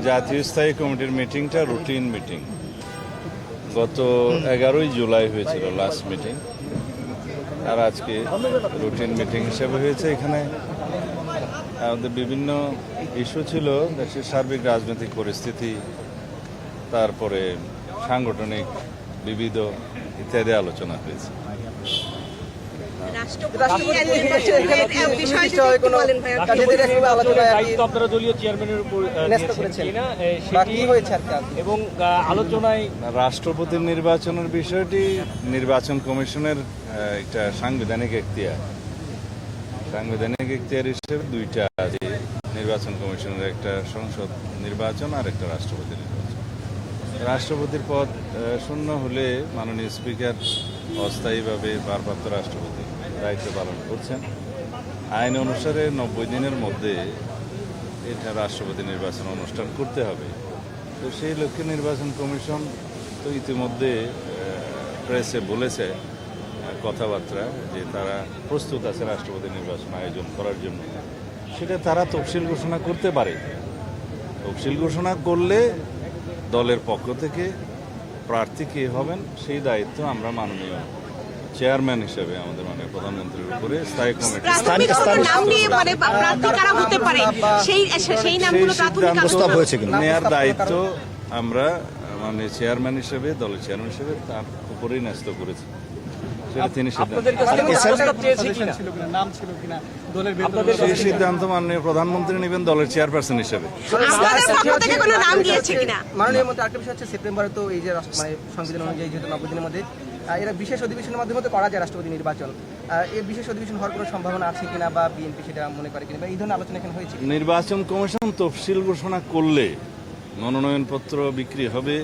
জাতীয় স্থায়ী কমিটির মিটিংটা রুটিন মিটিং। গত 11ই জুলাই হয়েছিল লাস্ট মিটিং, আর আজকে রুটিন মিটিং হিসেবে হয়েছে। এখানে আমাদের বিভিন্ন ইস্যু ছিল, দেশের সার্বিক রাজনৈতিক পরিস্থিতি, তারপরে সাংগঠনিক বিবিধ ইত্যাদি আলোচনা হয়েছে। রাষ্ট্রপতির নির্বাচনের বিষয়টি নির্বাচন কমিশনের একটা সাংবিধানিক এখতিয়ার। সাংবিধানিক এখতিয়ার হিসেবে দুইটা আছে, নির্বাচন কমিশনের একটা সংসদ নির্বাচন আর একটা রাষ্ট্রপতি নির্বাচন। রাষ্ট্রপতির পদ শূন্য হলে মাননীয় স্পিকার অস্থায়ীভাবে ভারপ্রাপ্ত রাষ্ট্রপতি দায়িত্ব পালন করছেন। আইন অনুসারে 90 দিনের মধ্যে এটা রাষ্ট্রপতি নির্বাচন অনুষ্ঠান করতে হবে। তো সেই লক্ষ্যে নির্বাচন কমিশন তো ইতিমধ্যে প্রেসে বলেছে কথাবার্তা যে তারা প্রস্তুত আছে রাষ্ট্রপতি নির্বাচন আয়োজন করার জন্য। সেটা তারা তফসিল ঘোষণা করতে পারে। তফসিল ঘোষণা করলে দলের পক্ষ থেকে প্রার্থী কে হবেন সেই দায়িত্ব আমরা মাননীয় চেয়ারম্যান হিসেবে আমাদের মাননীয় প্রধানমন্ত্রীর উপরে স্থায়ী কমিটি নেওয়ার দায়িত্ব আমরা মাননীয় চেয়ারম্যান হিসেবে, দলের চেয়ারম্যান হিসেবে তার উপরেই ন্যস্ত করেছি। সেই সিদ্ধান্ত মাননীয় প্রধানমন্ত্রী নেবেন দলের চেয়ারপারসন হিসেবে। মাননীয় মন্ত্রী আরেকটা বিষয় হচ্ছে, সেপ্টেম্বরে তো এই যে সংবিধান অনুযায়ী যেহেতু 90 দিনের মধ্যে এরা বিশেষ অধিবেশনের মাধ্যমে তো করা যায় রাষ্ট্রপতি নির্বাচন, এর বিশেষ অধিবেশন হওয়ার কোনো সম্ভাবনা আছে কিনা বা বিএনপি সেটা মনে করে কিনা, বা এই ধরনের আলোচনা এখানে হয়েছে? নির্বাচন কমিশন তফসিল ঘোষণা করলে মনোনয়নপত্র বিক্রি হবে,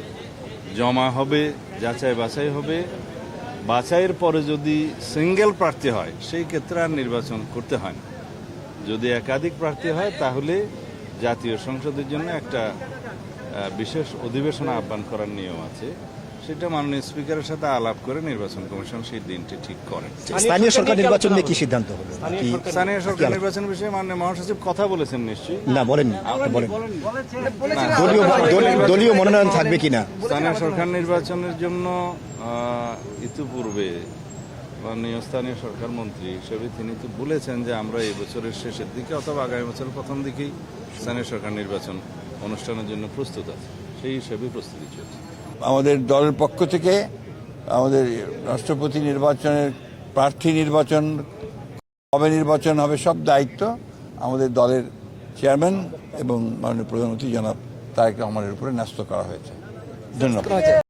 জমা হবে, যাচাই বাছাই হবে। বাছাইয়ের পরে যদি সিঙ্গেল প্রার্থী হয় সেই ক্ষেত্রে আর নির্বাচন করতে হয় না। যদি একাধিক প্রার্থী হয় তাহলে জাতীয় সংসদের জন্য একটা বিশেষ অধিবেশন আহ্বান করার নিয়ম আছে। সেটা মাননীয় স্পিকারের সাথে আলাপ করে নির্বাচন কমিশন সেই দিনটি ঠিক করে। স্থানীয় সরকার নির্বাচন নিয়ে কি সিদ্ধান্ত হবে? স্থানীয় সরকার নির্বাচন বিষয়ে মাননীয় মহাসচিব কথা বলেছেন নিশ্চয়ই? না, বলেননি। দলীয় মনোনয়ন থাকবে কিনা? স্থানীয় সরকার নির্বাচনের জন্য ইতিপূর্বে মাননীয় স্থানীয় সরকার মন্ত্রী হিসেবে তিনি তো বলেছেন যে আমরা এই বছরের শেষের দিকে অথবা আগামী বছরের প্রথম দিকেই স্থানীয় সরকার নির্বাচন অনুষ্ঠানের জন্য প্রস্তুত আছে। সেই হিসেবে প্রস্তুতি চলছে। আমাদের দলের পক্ষ থেকে আমাদের রাষ্ট্রপতি নির্বাচনের প্রার্থী নির্বাচন কবে নির্বাচন হবে সব দায়িত্ব আমাদের দলের চেয়ারম্যান এবং মাননীয় প্রধানমন্ত্রী জনাব তারেক রহমানের উপরে ন্যস্ত করা হয়েছে। ধন্যবাদ।